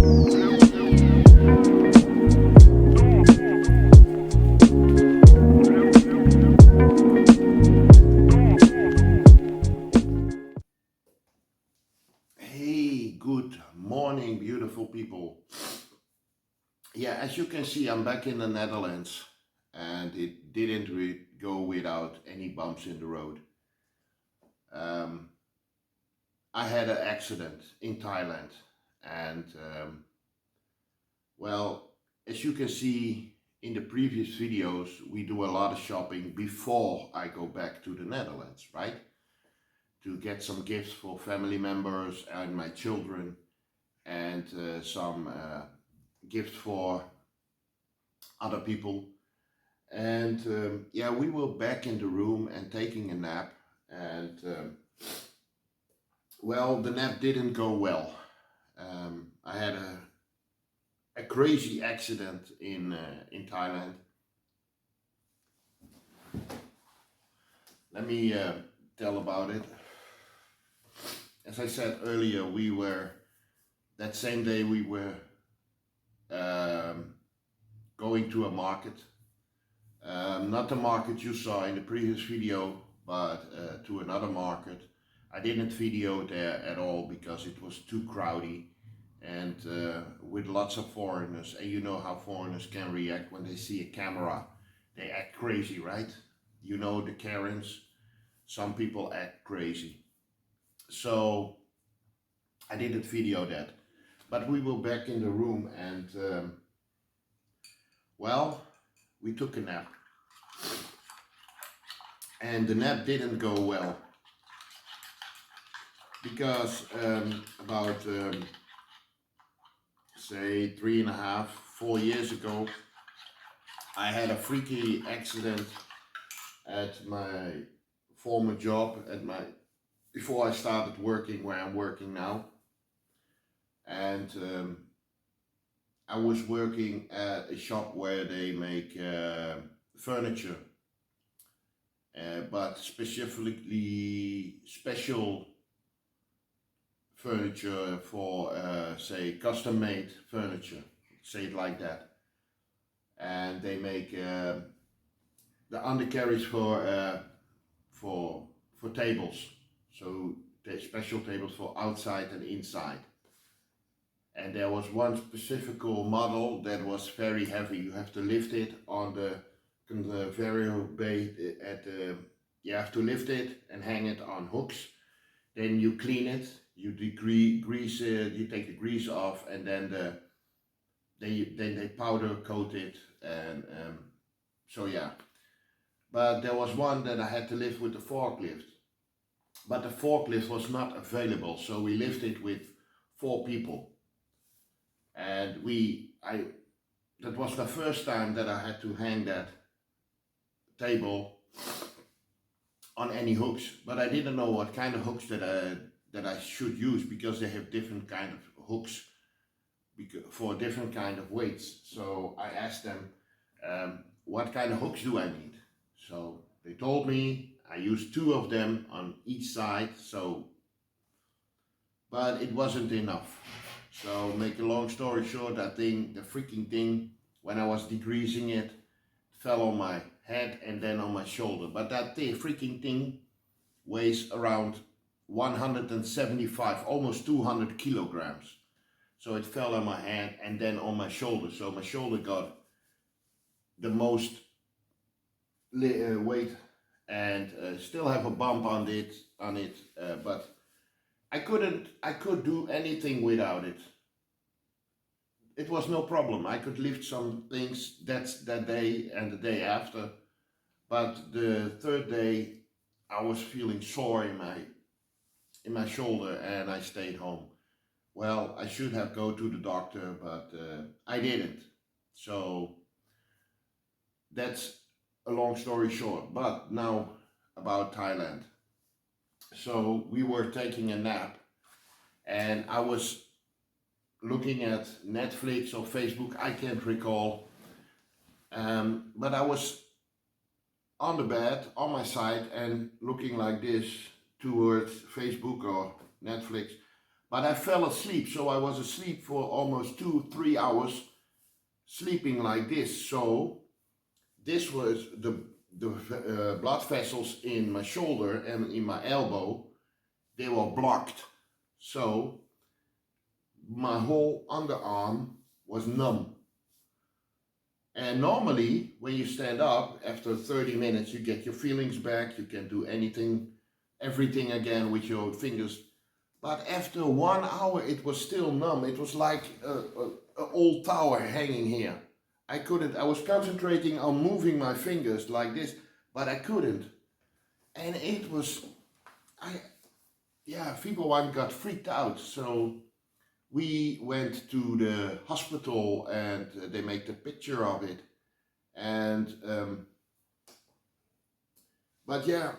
Hey, good morning, beautiful people. Yeah, as you can see, I'm back in the Netherlands and it didn't go without any bumps in the road. Um, I had an accident in Thailand, and well, as you can see in the previous videos, we do a lot of shopping before I go back to the Netherlands, right? To get some gifts for family members and my children, and some gifts for other people. And yeah, we were back in the room and taking a nap. And well, the nap didn't go well. I had a crazy accident in Thailand. Let me tell about it. As I said earlier, that same day we were um, going to a market. Not the market you saw in the previous video, but to another market. I didn't video there at all because it was too crowded and with lots of foreigners. And you know how foreigners can react when they see a camera. They act crazy, right? You know the Karens. Some people act crazy. So I didn't video that. But we were back in the room and well, we took a nap. And the nap didn't go well because about say 3.5, 4 years ago, I had a freaky accident at my former job, before I started working where I'm working now. And I was working at a shop where they make furniture, but specifically special furniture for say custom made furniture, say it like that. And they make the undercarriage for tables, so the special tables for outside and inside. And there was one specific model that was very heavy. You have to lift it on the variable bait at the, you have to lift it and hang it on hooks. Then you clean it, you grease it, you take the grease off, and then they powder coat it, and so yeah. But there was one that I had to lift with the forklift, but the forklift was not available, so we lifted with 4 people. And that was the first time that I had to hang that table on any hooks, but I didn't know what kind of hooks that I should use, because they have different kind of hooks for different kind of weights. So I asked them, what kind of hooks do I need? So they told me I used 2 of them on each side, but it wasn't enough. So make a long story short, the freaking thing, when I was degreasing it, fell on my head and then on my shoulder. But that freaking thing weighs around 175, almost 200 kilograms. So it fell on my hand and then on my shoulder. So my shoulder got the most weight, and still have a bump on it. But I could do anything without it. It was no problem. I could lift some things that day and the day after. But the third day, I was feeling sore in my shoulder, and I stayed home. Well, I should have go to the doctor, but I didn't. So that's a long story short. But now about Thailand. So we were taking a nap, and I was looking at Netflix or Facebook, I can't recall. But I was on the bed on my side and looking like this towards Facebook or Netflix. But I fell asleep, so I was asleep for almost 2-3 hours, sleeping like this. So this was the blood vessels in my shoulder and in my elbow, they were blocked. So my whole underarm was numb. And normally when you stand up after 30 minutes, you get your feelings back, you can do everything again with your fingers. But after 1 hour it was still numb. It was like an old tower hanging here. I was concentrating on moving my fingers like this, but I couldn't. And it was, people one got freaked out. So we went to the hospital and they made a picture of it. And, but yeah,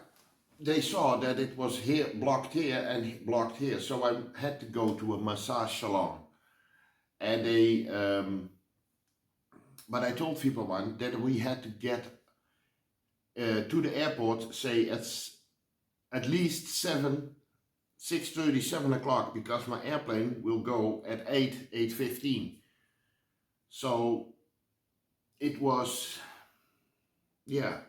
they saw that it was here, blocked here and blocked here. So I had to go to a massage salon. And they, but I told people one that we had to get to the airport, say at least 6:30, 7 o'clock, because my airplane will go at 8:15. So it was, yeah.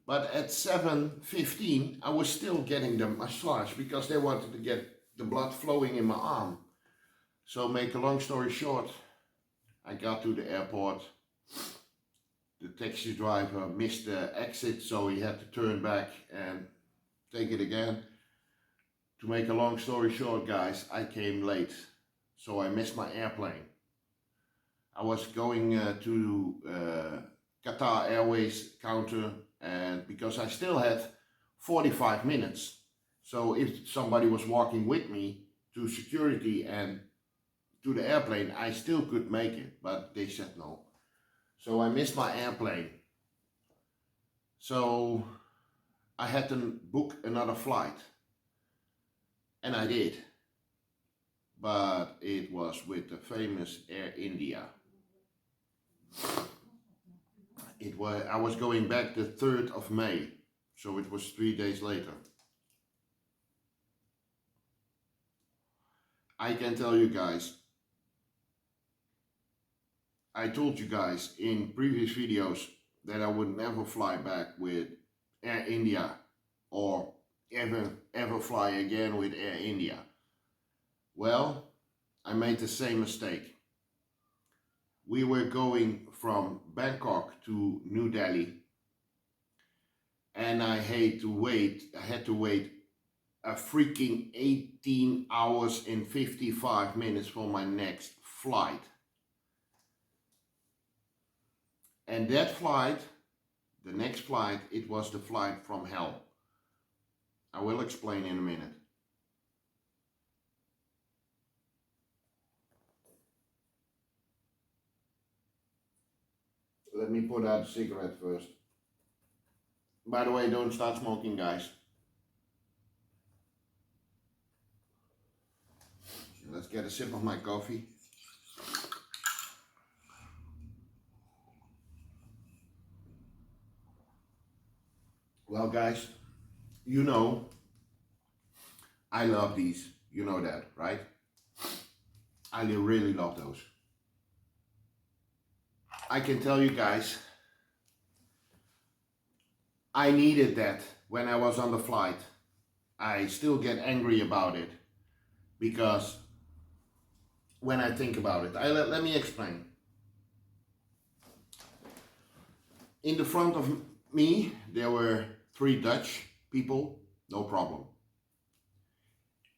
But at 7:15 I was still getting the massage because they wanted to get the blood flowing in my arm. So make a long story short, I got to the airport. The taxi driver missed the exit, so he had to turn back and take it again. To make a long story short, guys, I came late, so I missed my airplane. I was going to Qatar Airways counter, and because I still had 45 minutes, so if somebody was walking with me to security and to the airplane, I still could make it, but they said no. So I missed my airplane. So I had to book another flight. And I did. But it was with the famous Air India. I was going back the 3rd of May. So it was 3 days later. I can tell you guys, I told you guys in previous videos that I would never fly back with Air India or ever fly again with Air India. Well, I made the same mistake. We were going from Bangkok to New Delhi, and I had to wait a freaking 18 hours and 55 minutes for my next flight. And that flight, the next flight, it was the flight from hell. I will explain in a minute. Let me put out a cigarette first. By the way, don't start smoking, guys. So let's get a sip of my coffee. Well, guys, you know, I love these. You know that, right? I really love those. I can tell you guys, I needed that when I was on the flight. I still get angry about it because when I think about it, let me explain. In the front of me, there were 3 Dutch people, no problem.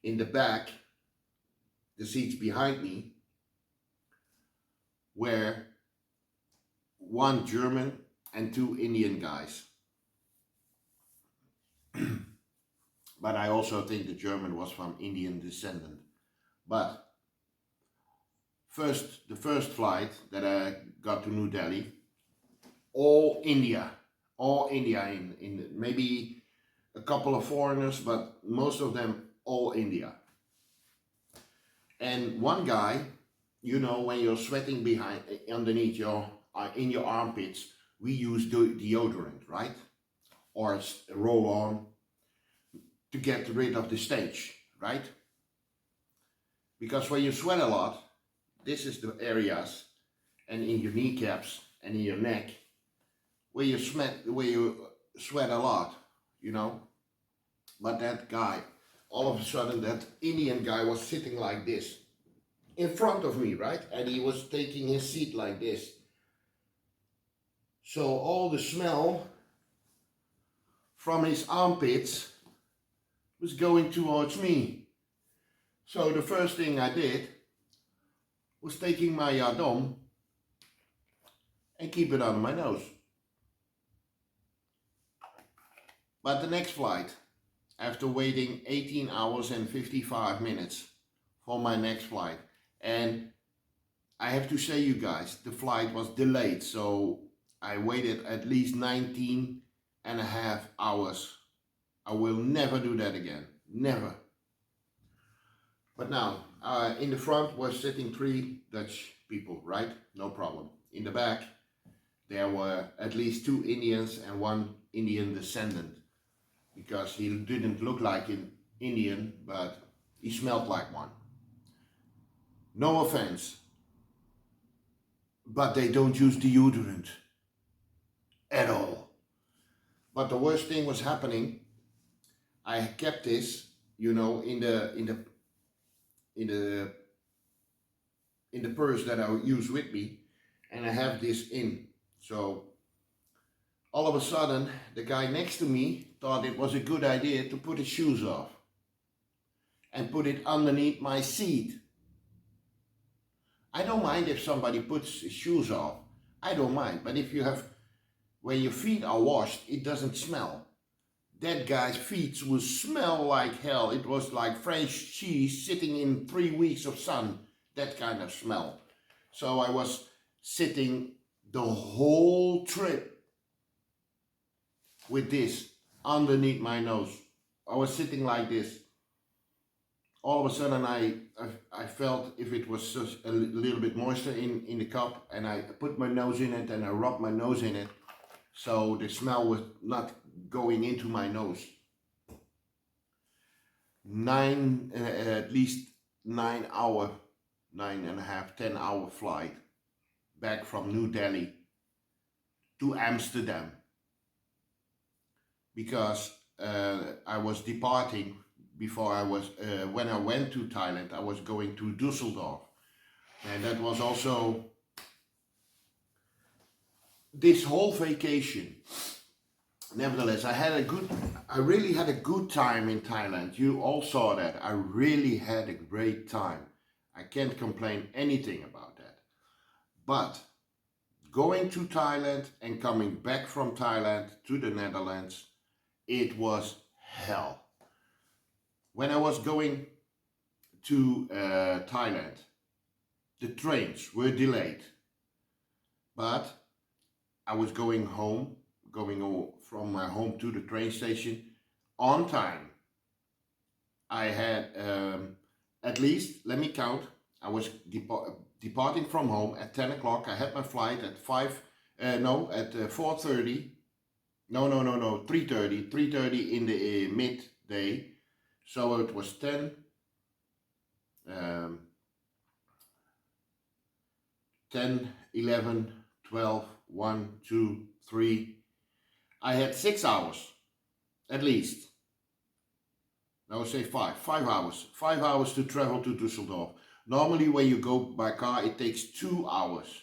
In the back, the seats behind me, were 1 German and 2 Indian guys. But I also think the German was from Indian descent. But the first flight that I got to New Delhi, all India in maybe a couple of foreigners, but most of them all India. And one guy, you know, when you're sweating underneath in your armpits, we use deodorant, right? Or roll on to get rid of the stench, right? Because when you sweat a lot, this is the areas, and in your kneecaps and in your neck, where you sweat a lot, you know. But that guy, all of a sudden, that Indian guy was sitting like this in front of me, right? And he was taking his seat like this. So all the smell from his armpits was going towards me. So the first thing I did was taking my yadom and keep it under my nose. But the next flight, after waiting 18 hours and 55 minutes for my next flight, and I have to say, you guys, the flight was delayed, so I waited at least 19 and a half hours. I will never do that again, never. But now, in the front were sitting 3 Dutch people, right? No problem. In the back, there were at least 2 Indians and 1 Indian descendant, because he didn't look like an Indian, but he smelled like one. No offense, but they don't use deodorant at all. But the worst thing was happening. I kept this, you know, in the purse that I use with me, and I have this in. So all of a sudden, the guy next to me thought it was a good idea to put his shoes off and put it underneath my seat. I don't mind if somebody puts his shoes off. I don't mind. But if you have, when your feet are washed, it doesn't smell. That guy's feet will smell like hell. It was like French cheese sitting in 3 weeks of sun. That kind of smell. So I was sitting the whole trip with this underneath my nose. I was sitting like this. All of a sudden I felt if it was just a little bit moisture in the cup, and I put my nose in it and I rubbed my nose in it, so the smell was not going into my nose. At least 9 hour, 9.5, 10 hour flight back from New Delhi to Amsterdam, because I was departing before I was, when I went to Thailand, I was going to Düsseldorf, and that was also this whole vacation. Nevertheless, I really had a good time in Thailand. You all saw that. I really had a great time. I can't complain anything about that. But going to Thailand and coming back from Thailand to the Netherlands, it was hell. When I was going to Thailand, the trains were delayed, but I was going home, from my home to the train station on time. I had at least, let me count, I was departing from home at 10 o'clock. I had my flight at 4:30. No, 3:30 in the midday. So it was 10, 11, 12, 1, 2, 3. I had 6 hours, at least. I would say 5 hours. 5 hours to travel to Düsseldorf. Normally when you go by car, it takes 2 hours.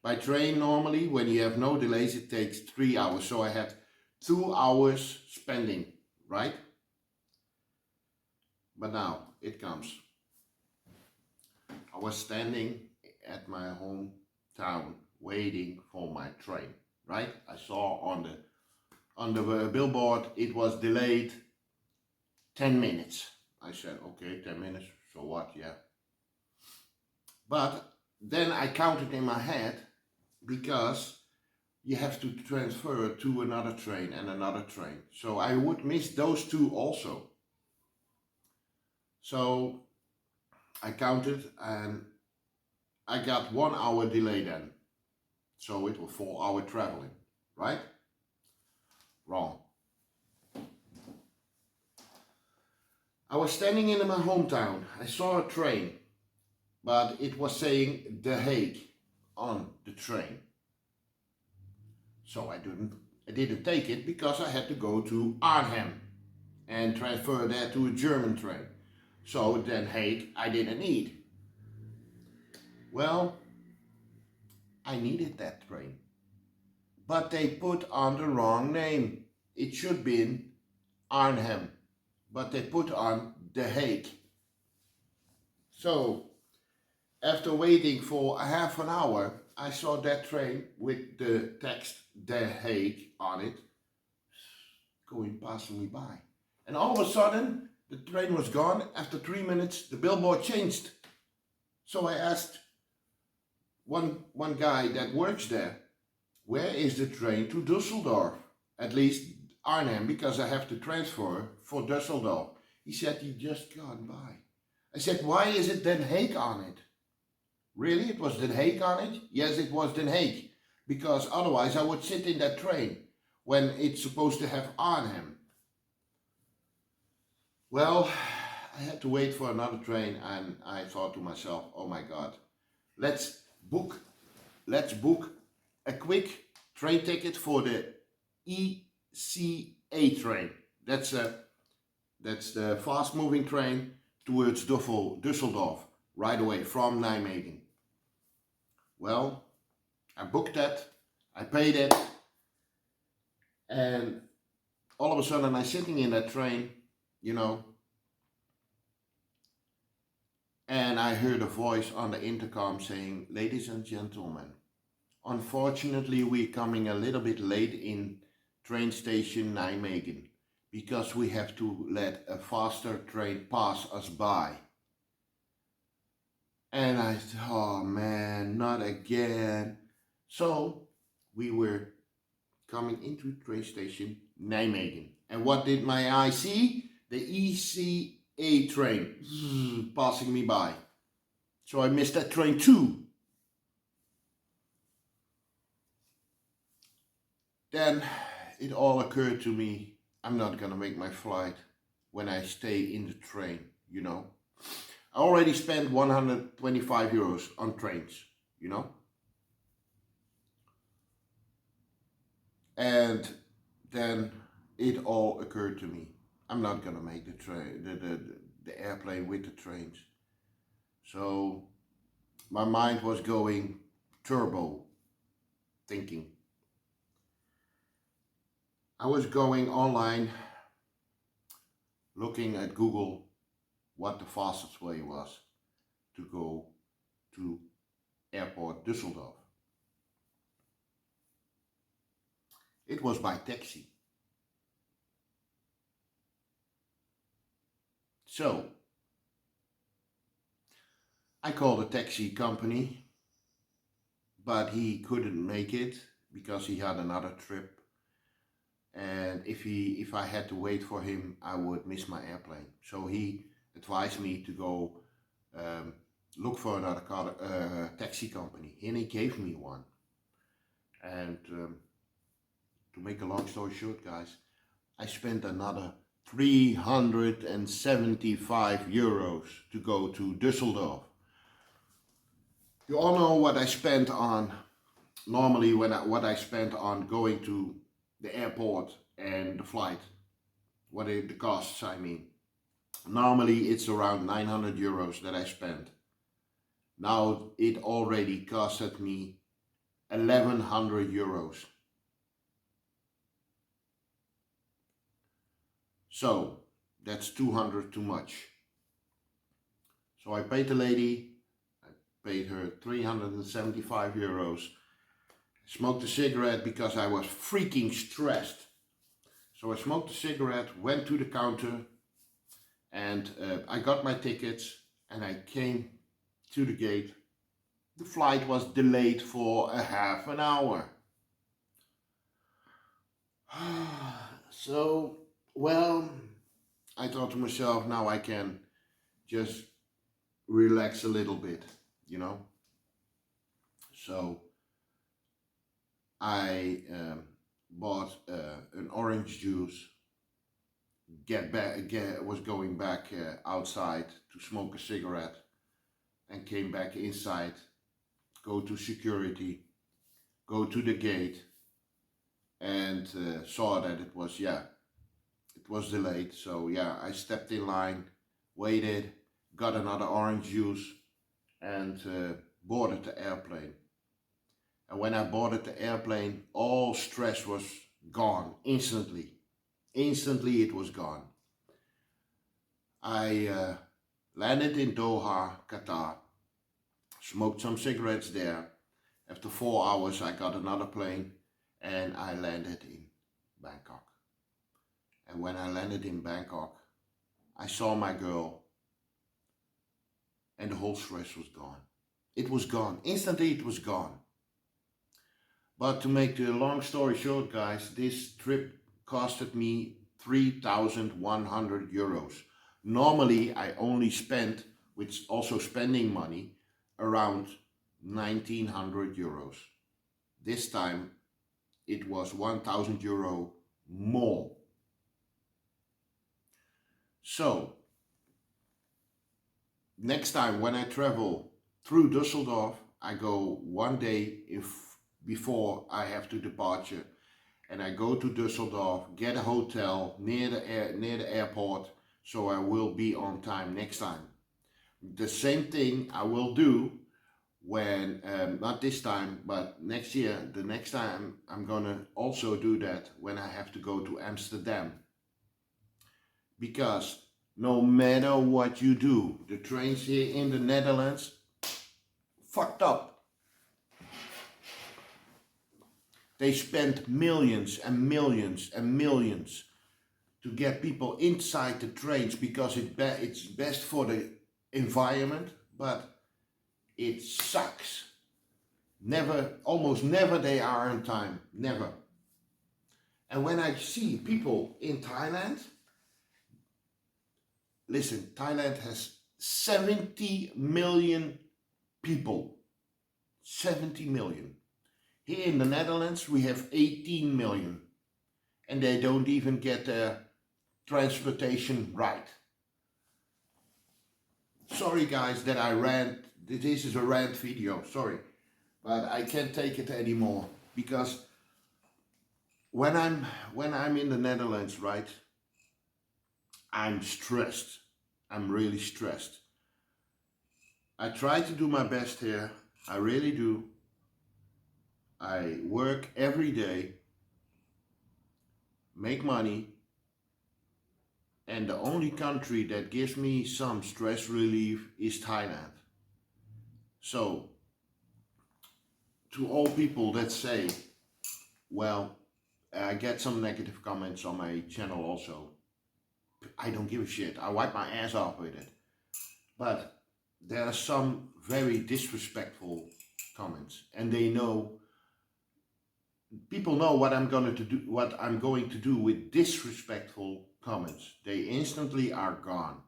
By train, normally, when you have no delays, it takes 3 hours. So I had 2 hours spending, right? But now it comes. I was standing at my hometown waiting for my train, right? I saw on the billboard it was delayed 10 minutes. I said, okay, 10 minutes, so what, yeah. But then I counted in my head, because you have to transfer to another train and another train. So I would miss those 2 also. So I counted and I got 1 hour delay then. So it was 4 hour traveling, right? Wrong. I was standing in my hometown. I saw a train but it was saying The Hague on the train. So I didn't take it because I had to go to Arnhem and transfer that to a German train. So Den Hague I didn't need. Well, I needed that train. But they put on the wrong name. It should been Arnhem, but they put on The Hague. So after waiting for a half an hour, I saw that train with the text The Hague on it passing me by. And all of a sudden, the train was gone. After 3 minutes, the billboard changed. So I asked one guy that works there, where is the train to Düsseldorf? At least Arnhem, because I have to transfer for Düsseldorf. He said, you just gone by. I said, why is it Den Hague on it? Really? It was Den Hague on it? Yes, it was Den Hague. Because otherwise I would sit in that train when it's supposed to have Arnhem. Well, I had to wait for another train and I thought to myself, oh my God, let's book a quick train ticket for the ECA train. That's the fast moving train towards Düsseldorf right away from Nijmegen. Well, I booked that, I paid it, and all of a sudden I'm sitting in that train, you know, and I heard a voice on the intercom saying, ladies and gentlemen, unfortunately we're coming a little bit late in train station Nijmegen because we have to let a faster train pass us by. And I thought, oh man, not again. So we were coming into train station Nijmegen. And what did my eye see? The ECA train passing me by. So I missed that train too. Then it all occurred to me, I'm not gonna make my flight when I stay in the train, you know. I already spent 125 euros on trains, you know. And then it all occurred to me, I'm not gonna make the train, the airplane with the trains. So my mind was going turbo thinking. I was going online looking at Google what the fastest way was to go to airport Düsseldorf. It was by taxi. So I called a taxi company, but he couldn't make it because he had another trip. And if I had to wait for him, I would miss my airplane. So he advised me to go look for another taxi company, and he gave me one. And to make a long story short, guys, I spent another 375 euros to go to Düsseldorf. You all know what I spent on normally what I spent on going to the airport and the flight, what are the costs, I mean. Normally it's around 900 euros that I spend. Now it already costed me 1100 euros. So that's 200 too much. So I paid the lady, I paid her 375 euros. Smoked a cigarette because I was freaking stressed. So I smoked a cigarette, went to the counter, and I got my tickets and I came to the gate. The flight was delayed for a half an hour. So, well, I thought to myself, now I can just relax a little bit, you know. So I bought an orange juice, was going back outside to smoke a cigarette, and came back inside, go to security, go to the gate, and saw that it was, it was delayed. So yeah, I stepped in line, waited, got another orange juice, and boarded the airplane. And when I boarded the airplane, all stress was gone instantly. Instantly it was gone. I landed in Doha, Qatar, smoked some cigarettes there. After 4 hours I got another plane and I landed in Bangkok. And when I landed in Bangkok, I saw my girl and the whole stress was gone. It was gone. Instantly it was gone. But to make the long story short, guys, this trip costed me 3,100 euros. Normally I only spent, with also spending money, around 1,900 euros. This time it was 1,000 euro more. So next time when I travel through Düsseldorf, I go one day before I have to departure, and I go to Düsseldorf, get a hotel near the airport, so I will be on time next time. The same thing I will do when, not this time, but next year, the next time I'm gonna also do that when I have to go to Amsterdam. Because no matter what you do, the trains here in the Netherlands, fucked up. They spend millions and millions and millions to get people inside the trains because it's best for the environment, but it sucks. Almost never they are on time, never. And when I see people in Thailand, listen, Thailand has 70 million people, 70 million. Here in the Netherlands we have 18 million and they don't even get their transportation right. Sorry guys that I rant, this is a rant video, sorry. But I can't take it anymore because when I'm in the Netherlands, right, I'm stressed. I'm really stressed. I try to do my best here, I really do. I work every day, make money, and the only country that gives me some stress relief is Thailand. So, to all people that say, well, I get some negative comments on my channel also. I don't give a shit, I wipe my ass off with it. But there are some very disrespectful comments, and they know, people know what I'm going to do with disrespectful comments. They instantly are gone.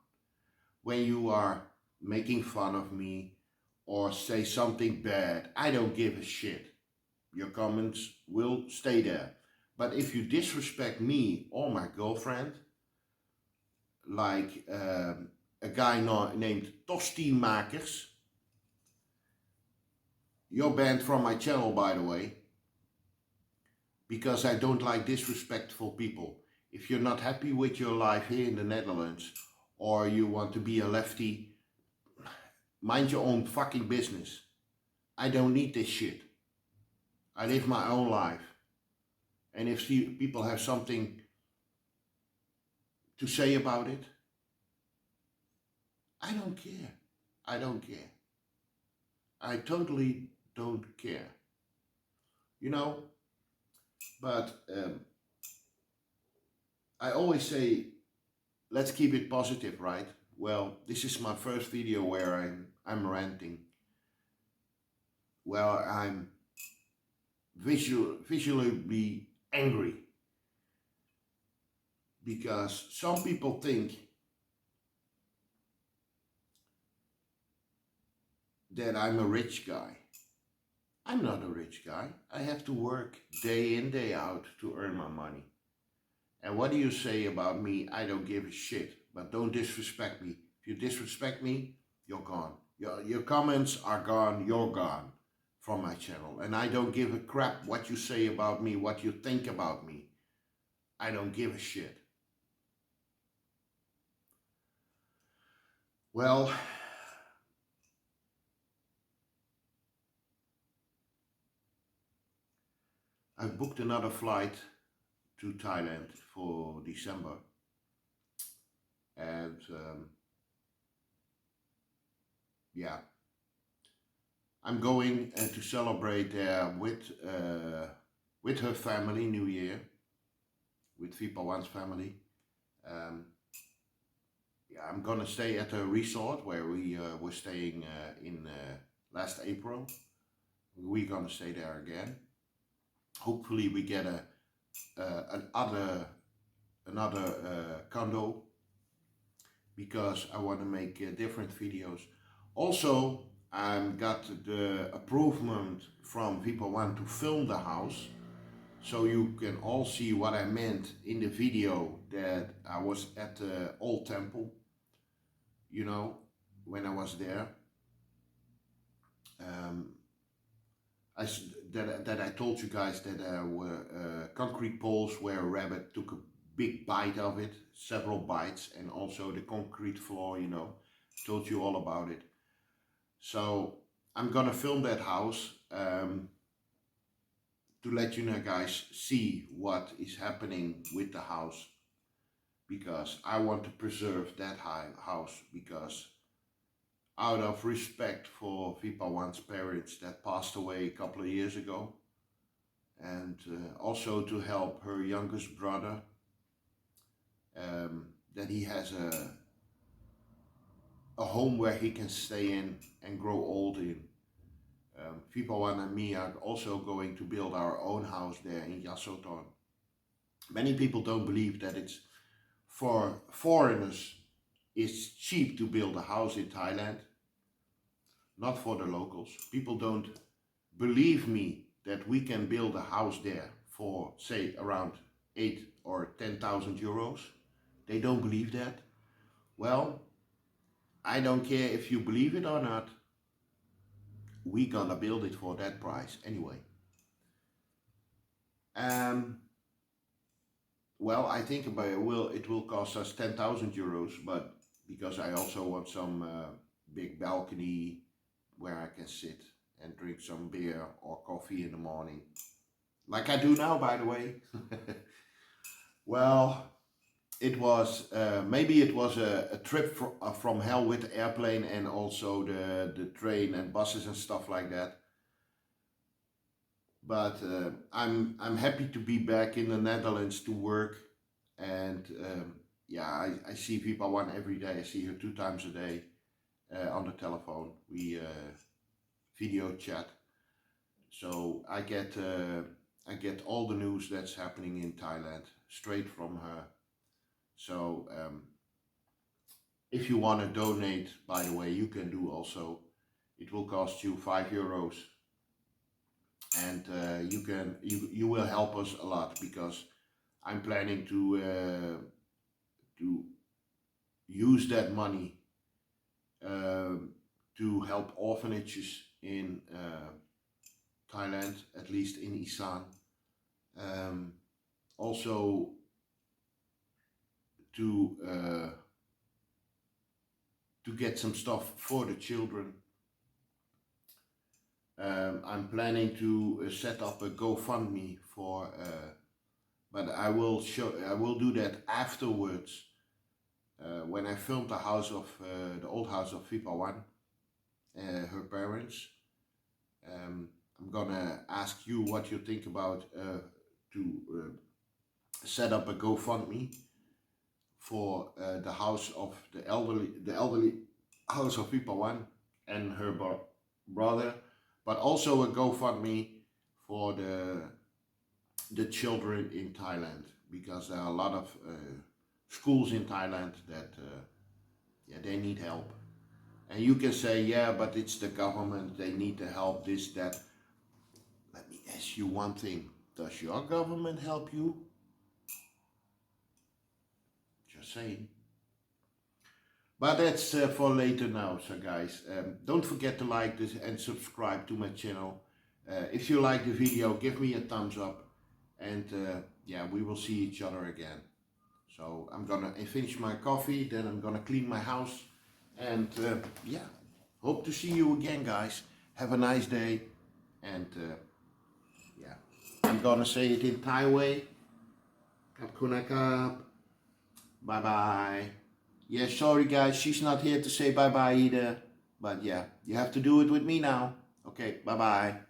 When you are making fun of me or say something bad, I don't give a shit. Your comments will stay there. But if you disrespect me or my girlfriend, like a guy named Tosti-makers, you're banned from my channel, by the way, because I don't like disrespectful people. If you're not happy with your life here in the Netherlands, or you want to be a lefty, mind your own fucking business. I don't need this shit. I live my own life. And if people have something to say about it, I don't care. I don't care. I totally don't care. You know? But I always say, let's keep it positive, right? Well, this is my first video where I'm ranting, where I'm visually angry, because some people think that I'm a rich guy. I'm not a rich guy. I have to work day in, day out to earn my money. And what do you say about me? I don't give a shit, but don't disrespect me. If you disrespect me, you're gone. Your comments are gone, you're gone from my channel. And I don't give a crap what you say about me, what you think about me. I don't give a shit. Well, I've booked another flight to Thailand for December. And yeah, I'm going to celebrate there with her family, New Year, with Vipawan's family. Yeah, I'm gonna stay at a resort where we were staying in last April. We're gonna stay there again. Hopefully we get another condo, because I want to make different videos. Also, I got the approval from Vipawan to film the house, so you can all see what I meant in the video that I was at the old temple, you know, when I was there. Um, that I told you guys that there were concrete poles where a rabbit took a big bite of it, several bites, and also the concrete floor, you know, told you all about it. So I'm gonna film that house to let you know guys see what is happening with the house, because I want to preserve that house, because out of respect for Vipawan's parents that passed away a couple of years ago, and also to help her youngest brother, that he has a home where he can stay in and grow old in. Vipawan and me are also going to build our own house there in Yasothon. Many people don't believe that it's for foreigners, it's cheap to build a house in Thailand, not for the locals. People don't believe me that we can build a house there for, say, around 8 or 10,000 euros. They don't believe that. Well, I don't care if you believe it or not. We gonna build it for that price anyway. Well, I think about it will cost us 10,000 euros, but because I also want some big balcony where I can sit and drink some beer or coffee in the morning, like I do now, by the way. Well, it was maybe it was a trip from hell with the airplane, and also the train and buses and stuff like that. But I'm happy to be back in the Netherlands to work, and yeah, I see Vipawan every day. I see her 2 times a day on the telephone. We video chat, so I get all the news that's happening in Thailand straight from her. So if you want to donate, by the way, you can do also. It will cost you €5, and you will help us a lot, because I'm planning to use that money to help orphanages in Thailand, at least in Isan. Also to get some stuff for the children. I'm planning to set up a GoFundMe for, but I will do that afterwards. When I filmed the old house of Vipawan, her parents, I'm gonna ask you what you think about to set up a GoFundMe for the house of the elderly house of Vipawan and her brother, but also a GoFundMe for the children in Thailand, because there are a lot of schools in Thailand that yeah, they need help. And you can say, yeah, but it's the government, they need the help, this, that. Let me ask you one thing. Does your government help you? Just saying. But that's for later now. So guys, don't forget to like this and subscribe to my channel. If you like the video, give me a thumbs up, and yeah, we will see each other again. So I'm gonna finish my coffee, then I'm gonna clean my house, and yeah, hope to see you again, guys. Have a nice day, and yeah, I'm gonna say it in Thai way. Kap kuna kap. Bye bye. Yeah, sorry guys, she's not here to say bye bye either. But yeah, you have to do it with me now. Okay, bye bye.